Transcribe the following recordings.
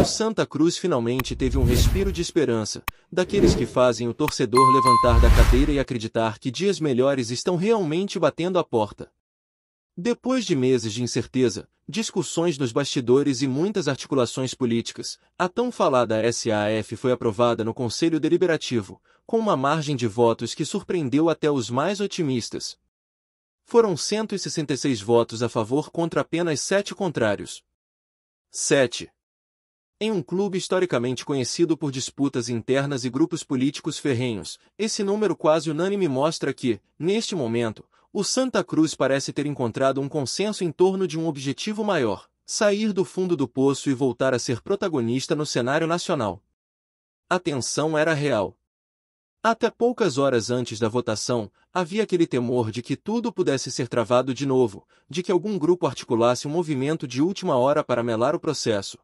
O Santa Cruz finalmente teve um respiro de esperança, daqueles que fazem o torcedor levantar da cadeira e acreditar que dias melhores estão realmente batendo à porta. Depois de meses de incerteza, discussões nos bastidores e muitas articulações políticas, a tão falada SAF foi aprovada no Conselho Deliberativo, com uma margem de votos que surpreendeu até os mais otimistas. Foram 166 votos a favor contra apenas 7 contrários. 7. Em um clube historicamente conhecido por disputas internas e grupos políticos ferrenhos, esse número quase unânime mostra que, neste momento, o Santa Cruz parece ter encontrado um consenso em torno de um objetivo maior: sair do fundo do poço e voltar a ser protagonista no cenário nacional. A tensão era real. Até poucas horas antes da votação, havia aquele temor de que tudo pudesse ser travado de novo, de que algum grupo articulasse um movimento de última hora para melar o processo.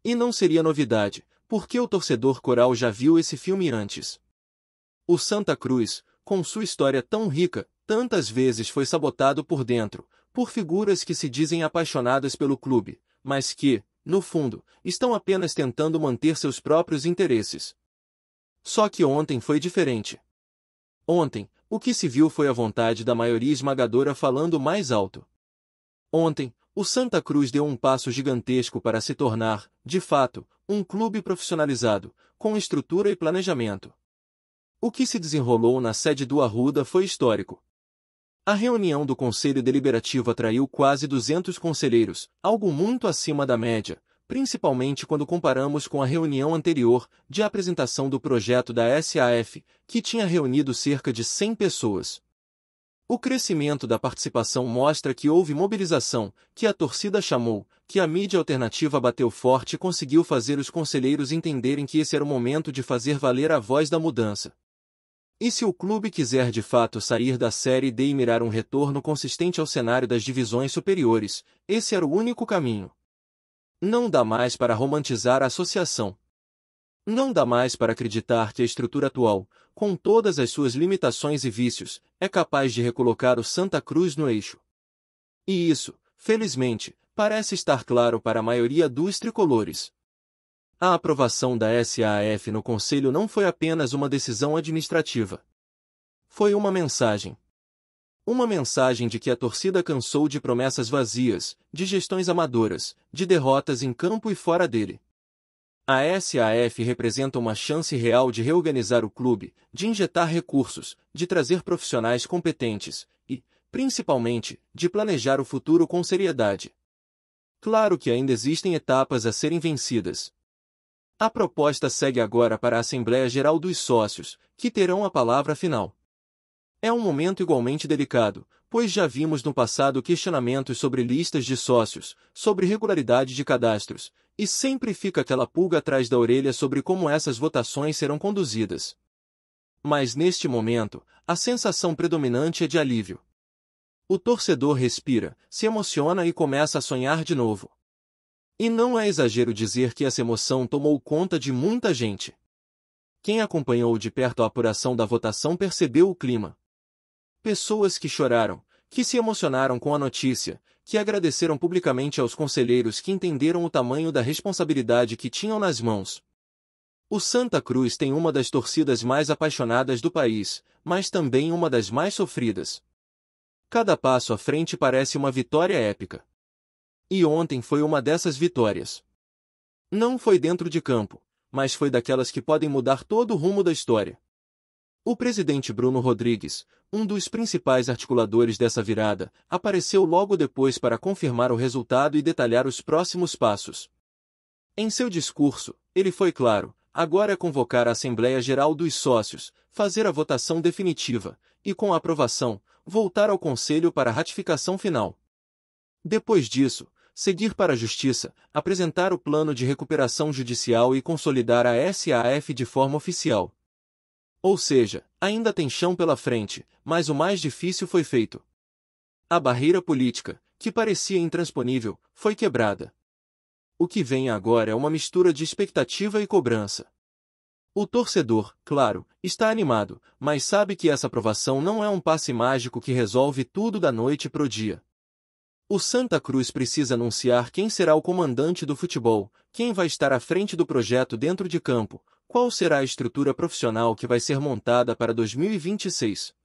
E não seria novidade, porque o torcedor coral já viu esse filme antes. O Santa Cruz, com sua história tão rica, tantas vezes foi sabotado por dentro, por figuras que se dizem apaixonadas pelo clube, mas que, no fundo, estão apenas tentando manter seus próprios interesses. Só que ontem foi diferente. Ontem, o que se viu foi a vontade da maioria esmagadora falando mais alto. Ontem, o Santa Cruz deu um passo gigantesco para se tornar, de fato, um clube profissionalizado, com estrutura e planejamento. O que se desenrolou na sede do Arruda foi histórico. A reunião do Conselho Deliberativo atraiu quase 200 conselheiros, algo muito acima da média, principalmente quando comparamos com a reunião anterior, de apresentação do projeto da SAF, que tinha reunido cerca de 100 pessoas. O crescimento da participação mostra que houve mobilização, que a torcida chamou, que a mídia alternativa bateu forte e conseguiu fazer os conselheiros entenderem que esse era o momento de fazer valer a voz da mudança. E se o clube quiser de fato sair da Série D e mirar um retorno consistente ao cenário das divisões superiores, esse era o único caminho. Não dá mais para romantizar a associação. Não dá mais para acreditar que a estrutura atual, com todas as suas limitações e vícios, é capaz de recolocar o Santa Cruz no eixo. E isso, felizmente, parece estar claro para a maioria dos tricolores. A aprovação da SAF no Conselho não foi apenas uma decisão administrativa. Foi uma mensagem. Uma mensagem de que a torcida cansou de promessas vazias, de gestões amadoras, de derrotas em campo e fora dele. A SAF representa uma chance real de reorganizar o clube, de injetar recursos, de trazer profissionais competentes e, principalmente, de planejar o futuro com seriedade. Claro que ainda existem etapas a serem vencidas. A proposta segue agora para a Assembleia Geral dos Sócios, que terão a palavra final. É um momento igualmente delicado, pois já vimos no passado questionamentos sobre listas de sócios, sobre regularidade de cadastros, e sempre fica aquela pulga atrás da orelha sobre como essas votações serão conduzidas. Mas neste momento, a sensação predominante é de alívio. O torcedor respira, se emociona e começa a sonhar de novo. E não é exagero dizer que essa emoção tomou conta de muita gente. Quem acompanhou de perto a apuração da votação percebeu o clima. Pessoas que choraram, que se emocionaram com a notícia, que agradeceram publicamente aos conselheiros que entenderam o tamanho da responsabilidade que tinham nas mãos. O Santa Cruz tem uma das torcidas mais apaixonadas do país, mas também uma das mais sofridas. Cada passo à frente parece uma vitória épica. E ontem foi uma dessas vitórias. Não foi dentro de campo, mas foi daquelas que podem mudar todo o rumo da história. O presidente Bruno Rodrigues, um dos principais articuladores dessa virada, apareceu logo depois para confirmar o resultado e detalhar os próximos passos. Em seu discurso, ele foi claro: agora é convocar a Assembleia Geral dos Sócios, fazer a votação definitiva, e com a aprovação, voltar ao Conselho para a ratificação final. Depois disso, seguir para a Justiça, apresentar o plano de recuperação judicial e consolidar a SAF de forma oficial. Ou seja, ainda tem chão pela frente, mas o mais difícil foi feito. A barreira política, que parecia intransponível, foi quebrada. O que vem agora é uma mistura de expectativa e cobrança. O torcedor, claro, está animado, mas sabe que essa aprovação não é um passe mágico que resolve tudo da noite pro dia. O Santa Cruz precisa anunciar quem será o comandante do futebol, quem vai estar à frente do projeto dentro de campo, qual será a estrutura profissional que vai ser montada para 2026.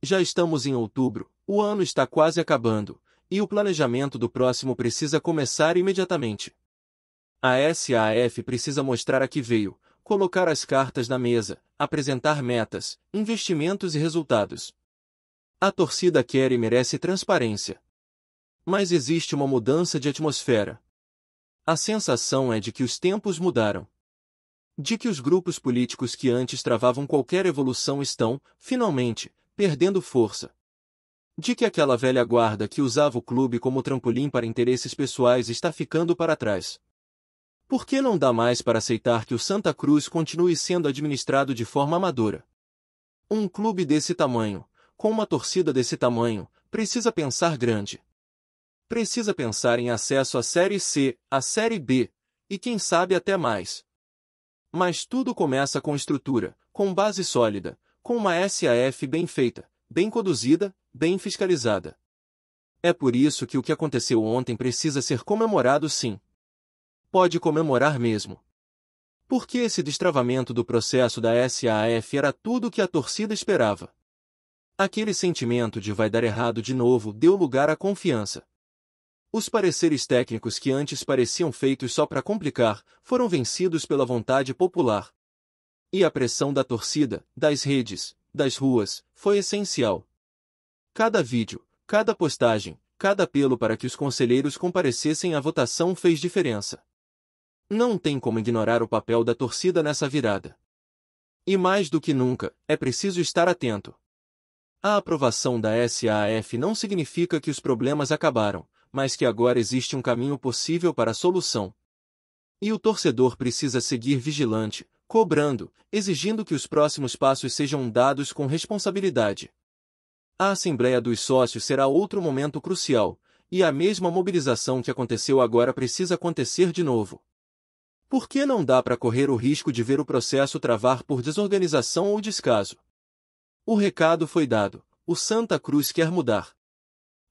Já estamos em outubro, o ano está quase acabando, e o planejamento do próximo precisa começar imediatamente. A SAF precisa mostrar a que veio, colocar as cartas na mesa, apresentar metas, investimentos e resultados. A torcida quer e merece transparência. Mas existe uma mudança de atmosfera. A sensação é de que os tempos mudaram. De que os grupos políticos que antes travavam qualquer evolução estão, finalmente, perdendo força. De que aquela velha guarda que usava o clube como trampolim para interesses pessoais está ficando para trás. Por que não dá mais para aceitar que o Santa Cruz continue sendo administrado de forma amadora? Um clube desse tamanho, com uma torcida desse tamanho, precisa pensar grande. Precisa pensar em acesso à Série C, à Série B, e quem sabe até mais. Mas tudo começa com estrutura, com base sólida, com uma SAF bem feita, bem conduzida, bem fiscalizada. É por isso que o que aconteceu ontem precisa ser comemorado sim. Pode comemorar mesmo. Porque esse destravamento do processo da SAF era tudo o que a torcida esperava. Aquele sentimento de vai dar errado de novo deu lugar à confiança. Os pareceres técnicos que antes pareciam feitos só para complicar, foram vencidos pela vontade popular. E a pressão da torcida, das redes, das ruas, foi essencial. Cada vídeo, cada postagem, cada apelo para que os conselheiros comparecessem à votação fez diferença. Não tem como ignorar o papel da torcida nessa virada. E mais do que nunca, é preciso estar atento. A aprovação da SAF não significa que os problemas acabaram, mas que agora existe um caminho possível para a solução. E o torcedor precisa seguir vigilante, cobrando, exigindo que os próximos passos sejam dados com responsabilidade. A Assembleia dos Sócios será outro momento crucial, e a mesma mobilização que aconteceu agora precisa acontecer de novo. Por que não dá para correr o risco de ver o processo travar por desorganização ou descaso? O recado foi dado, o Santa Cruz quer mudar.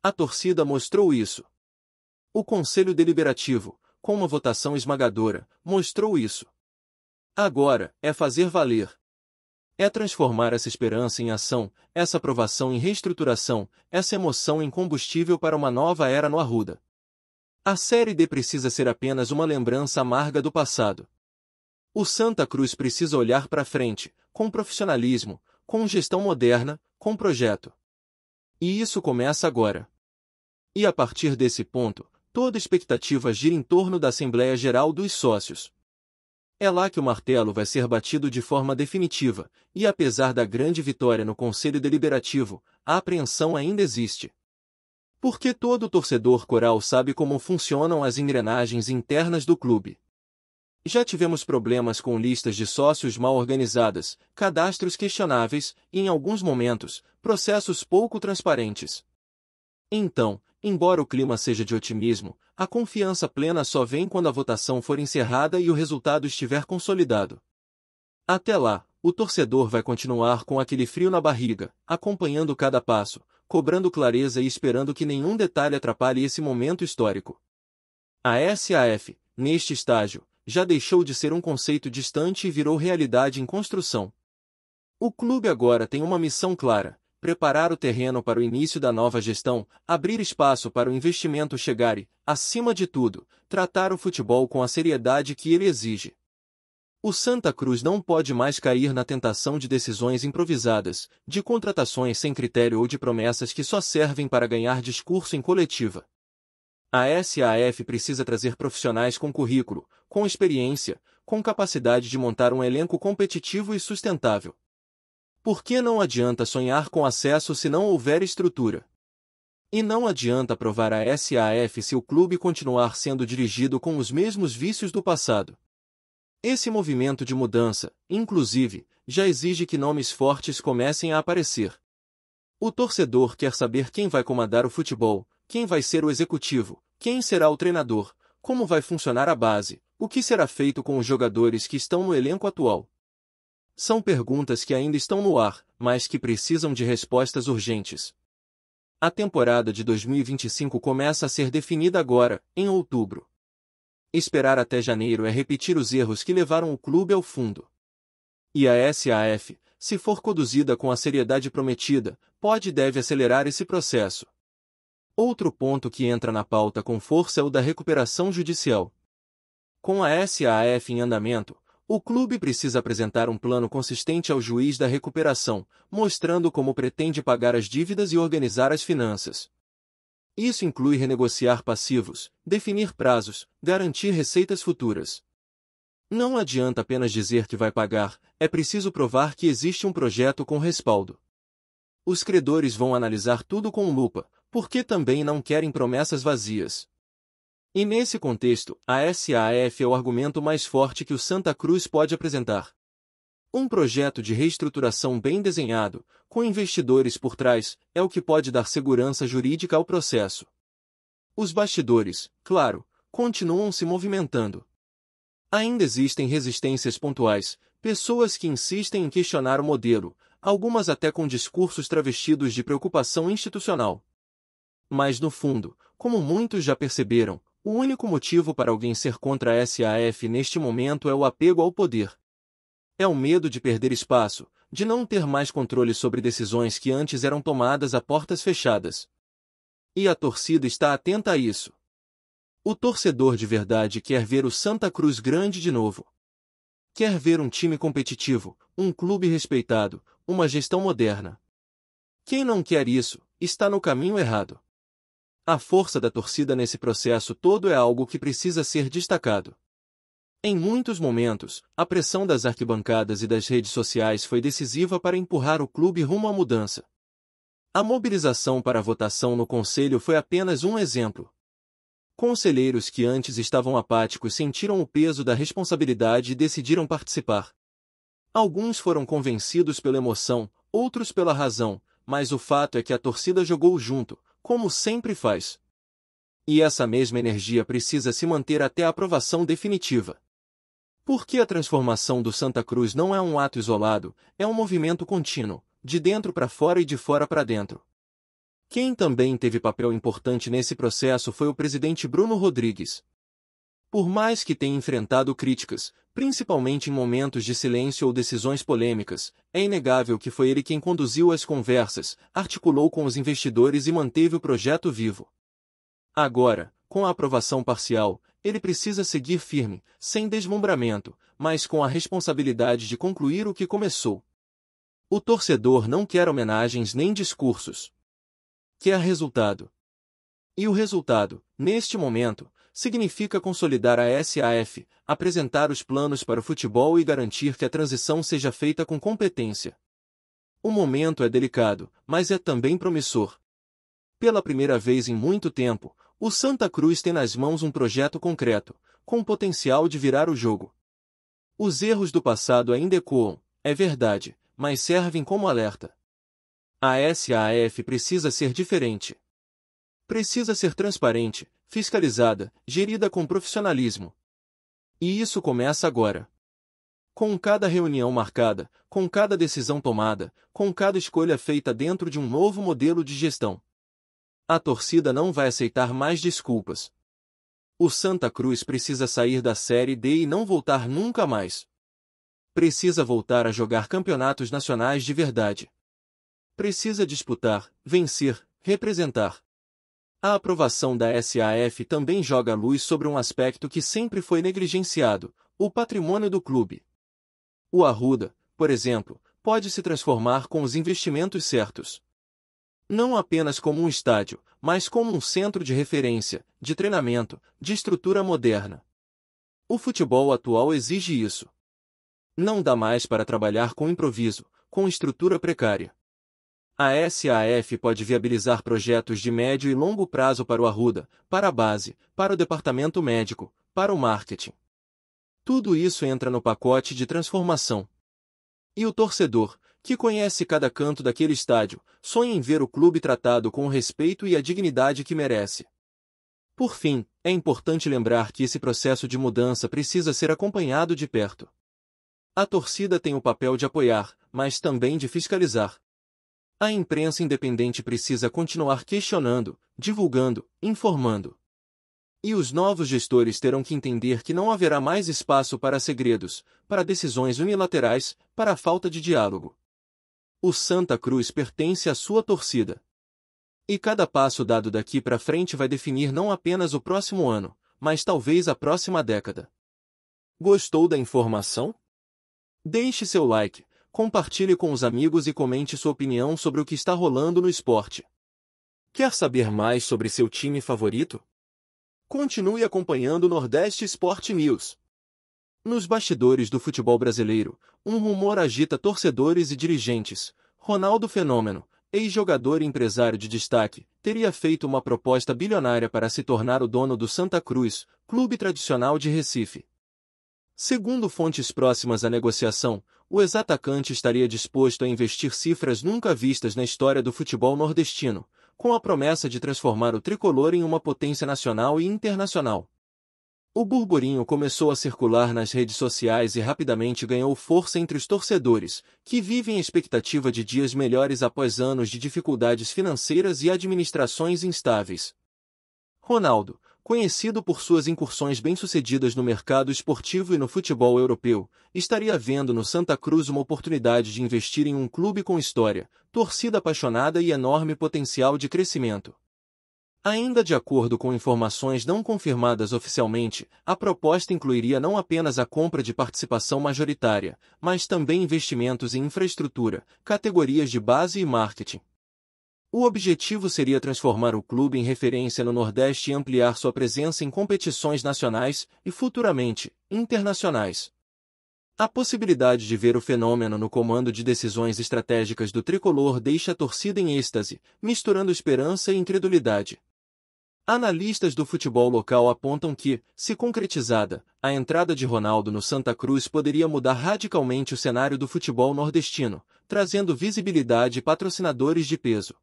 A torcida mostrou isso. O Conselho Deliberativo, com uma votação esmagadora, mostrou isso. Agora, é fazer valer. É transformar essa esperança em ação, essa aprovação em reestruturação, essa emoção em combustível para uma nova era no Arruda. A Série D precisa ser apenas uma lembrança amarga do passado. O Santa Cruz precisa olhar para frente, com profissionalismo, com gestão moderna, com projeto. E isso começa agora. E a partir desse ponto, toda expectativa gira em torno da Assembleia Geral dos Sócios. É lá que o martelo vai ser batido de forma definitiva, e apesar da grande vitória no Conselho Deliberativo, a apreensão ainda existe. Porque todo torcedor coral sabe como funcionam as engrenagens internas do clube. Já tivemos problemas com listas de sócios mal organizadas, cadastros questionáveis e, em alguns momentos, processos pouco transparentes. Então, embora o clima seja de otimismo, a confiança plena só vem quando a votação for encerrada e o resultado estiver consolidado. Até lá, o torcedor vai continuar com aquele frio na barriga, acompanhando cada passo, cobrando clareza e esperando que nenhum detalhe atrapalhe esse momento histórico. A SAF, neste estágio, já deixou de ser um conceito distante e virou realidade em construção. O clube agora tem uma missão clara: preparar o terreno para o início da nova gestão, abrir espaço para o investimento chegar e, acima de tudo, tratar o futebol com a seriedade que ele exige. O Santa Cruz não pode mais cair na tentação de decisões improvisadas, de contratações sem critério ou de promessas que só servem para ganhar discurso em coletiva. A SAF precisa trazer profissionais com currículo, com experiência, com capacidade de montar um elenco competitivo e sustentável. Por que não adianta sonhar com acesso se não houver estrutura? E não adianta aprovar a SAF se o clube continuar sendo dirigido com os mesmos vícios do passado. Esse movimento de mudança, inclusive, já exige que nomes fortes comecem a aparecer. O torcedor quer saber quem vai comandar o futebol, quem vai ser o executivo, quem será o treinador, como vai funcionar a base, o que será feito com os jogadores que estão no elenco atual. São perguntas que ainda estão no ar, mas que precisam de respostas urgentes. A temporada de 2025 começa a ser definida agora, em outubro. Esperar até janeiro é repetir os erros que levaram o clube ao fundo. E a SAF, se for conduzida com a seriedade prometida, pode e deve acelerar esse processo. Outro ponto que entra na pauta com força é o da recuperação judicial. Com a SAF em andamento, o clube precisa apresentar um plano consistente ao juiz da recuperação, mostrando como pretende pagar as dívidas e organizar as finanças. Isso inclui renegociar passivos, definir prazos, garantir receitas futuras. Não adianta apenas dizer que vai pagar, é preciso provar que existe um projeto com respaldo. Os credores vão analisar tudo com lupa, porque também não querem promessas vazias. E nesse contexto, a SAF é o argumento mais forte que o Santa Cruz pode apresentar. Um projeto de reestruturação bem desenhado, com investidores por trás, é o que pode dar segurança jurídica ao processo. Os bastidores, claro, continuam se movimentando. Ainda existem resistências pontuais, pessoas que insistem em questionar o modelo, algumas até com discursos travestidos de preocupação institucional. Mas no fundo, como muitos já perceberam, o único motivo para alguém ser contra a SAF neste momento é o apego ao poder. É o medo de perder espaço, de não ter mais controle sobre decisões que antes eram tomadas a portas fechadas. E a torcida está atenta a isso. O torcedor de verdade quer ver o Santa Cruz grande de novo. Quer ver um time competitivo, um clube respeitado, uma gestão moderna. Quem não quer isso, está no caminho errado. A força da torcida nesse processo todo é algo que precisa ser destacado. Em muitos momentos, a pressão das arquibancadas e das redes sociais foi decisiva para empurrar o clube rumo à mudança. A mobilização para a votação no conselho foi apenas um exemplo. Conselheiros que antes estavam apáticos sentiram o peso da responsabilidade e decidiram participar. Alguns foram convencidos pela emoção, outros pela razão, mas o fato é que a torcida jogou junto, como sempre faz. E essa mesma energia precisa se manter até a aprovação definitiva. Porque a transformação do Santa Cruz não é um ato isolado, é um movimento contínuo, de dentro para fora e de fora para dentro. Quem também teve papel importante nesse processo foi o presidente Bruno Rodrigues. Por mais que tenha enfrentado críticas, principalmente em momentos de silêncio ou decisões polêmicas, é inegável que foi ele quem conduziu as conversas, articulou com os investidores e manteve o projeto vivo. Agora, com a aprovação parcial, ele precisa seguir firme, sem deslumbramento, mas com a responsabilidade de concluir o que começou. O torcedor não quer homenagens nem discursos. Quer resultado. E o resultado, neste momento, significa consolidar a SAF, apresentar os planos para o futebol e garantir que a transição seja feita com competência. O momento é delicado, mas é também promissor. Pela primeira vez em muito tempo, o Santa Cruz tem nas mãos um projeto concreto, com potencial de virar o jogo. Os erros do passado ainda ecoam, é verdade, mas servem como alerta. A SAF precisa ser diferente. Precisa ser transparente, fiscalizada, gerida com profissionalismo. E isso começa agora. Com cada reunião marcada, com cada decisão tomada, com cada escolha feita dentro de um novo modelo de gestão. A torcida não vai aceitar mais desculpas. O Santa Cruz precisa sair da Série D e não voltar nunca mais. Precisa voltar a jogar campeonatos nacionais de verdade. Precisa disputar, vencer, representar. A aprovação da SAF também joga luz sobre um aspecto que sempre foi negligenciado, o patrimônio do clube. O Arruda, por exemplo, pode se transformar com os investimentos certos. Não apenas como um estádio, mas como um centro de referência, de treinamento, de estrutura moderna. O futebol atual exige isso. Não dá mais para trabalhar com improviso, com estrutura precária. A SAF pode viabilizar projetos de médio e longo prazo para o Arruda, para a base, para o departamento médico, para o marketing. Tudo isso entra no pacote de transformação. E o torcedor, que conhece cada canto daquele estádio, sonha em ver o clube tratado com o respeito e a dignidade que merece. Por fim, é importante lembrar que esse processo de mudança precisa ser acompanhado de perto. A torcida tem o papel de apoiar, mas também de fiscalizar. A imprensa independente precisa continuar questionando, divulgando, informando. E os novos gestores terão que entender que não haverá mais espaço para segredos, para decisões unilaterais, para a falta de diálogo. O Santa Cruz pertence à sua torcida. E cada passo dado daqui para frente vai definir não apenas o próximo ano, mas talvez a próxima década. Gostou da informação? Deixe seu like, compartilhe com os amigos e comente sua opinião sobre o que está rolando no esporte. Quer saber mais sobre seu time favorito? Continue acompanhando o Nordeste Sport News. Nos bastidores do futebol brasileiro, um rumor agita torcedores e dirigentes. Ronaldo Fenômeno, ex-jogador e empresário de destaque, teria feito uma proposta bilionária para se tornar o dono do Santa Cruz, clube tradicional de Recife. Segundo fontes próximas à negociação, o ex-atacante estaria disposto a investir cifras nunca vistas na história do futebol nordestino, com a promessa de transformar o tricolor em uma potência nacional e internacional. O burburinho começou a circular nas redes sociais e rapidamente ganhou força entre os torcedores, que vivem a expectativa de dias melhores após anos de dificuldades financeiras e administrações instáveis. Ronaldo, conhecido por suas incursões bem-sucedidas no mercado esportivo e no futebol europeu, estaria vendo no Santa Cruz uma oportunidade de investir em um clube com história, torcida apaixonada e enorme potencial de crescimento. Ainda de acordo com informações não confirmadas oficialmente, a proposta incluiria não apenas a compra de participação majoritária, mas também investimentos em infraestrutura, categorias de base e marketing. O objetivo seria transformar o clube em referência no Nordeste e ampliar sua presença em competições nacionais e, futuramente, internacionais. A possibilidade de ver o Fenômeno no comando de decisões estratégicas do tricolor deixa a torcida em êxtase, misturando esperança e incredulidade. Analistas do futebol local apontam que, se concretizada, a entrada de Ronaldo no Santa Cruz poderia mudar radicalmente o cenário do futebol nordestino, trazendo visibilidade e patrocinadores de peso.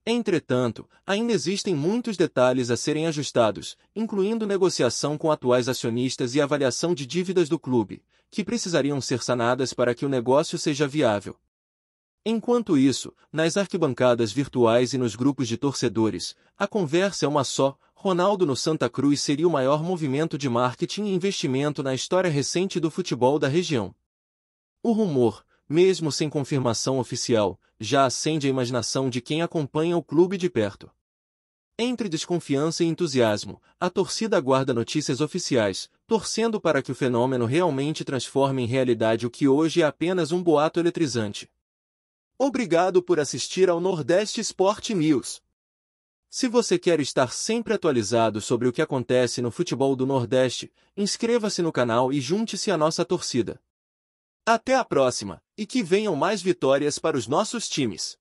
Entretanto, ainda existem muitos detalhes a serem ajustados, incluindo negociação com atuais acionistas e avaliação de dívidas do clube, que precisariam ser sanadas para que o negócio seja viável. Enquanto isso, nas arquibancadas virtuais e nos grupos de torcedores, a conversa é uma só: Ronaldo no Santa Cruz seria o maior movimento de marketing e investimento na história recente do futebol da região. O rumor, mesmo sem confirmação oficial, já acende a imaginação de quem acompanha o clube de perto. Entre desconfiança e entusiasmo, a torcida aguarda notícias oficiais, torcendo para que o Fenômeno realmente transforme em realidade o que hoje é apenas um boato eletrizante. Obrigado por assistir ao Nordeste Sport News. Se você quer estar sempre atualizado sobre o que acontece no futebol do Nordeste, inscreva-se no canal e junte-se à nossa torcida. Até a próxima, e que venham mais vitórias para os nossos times.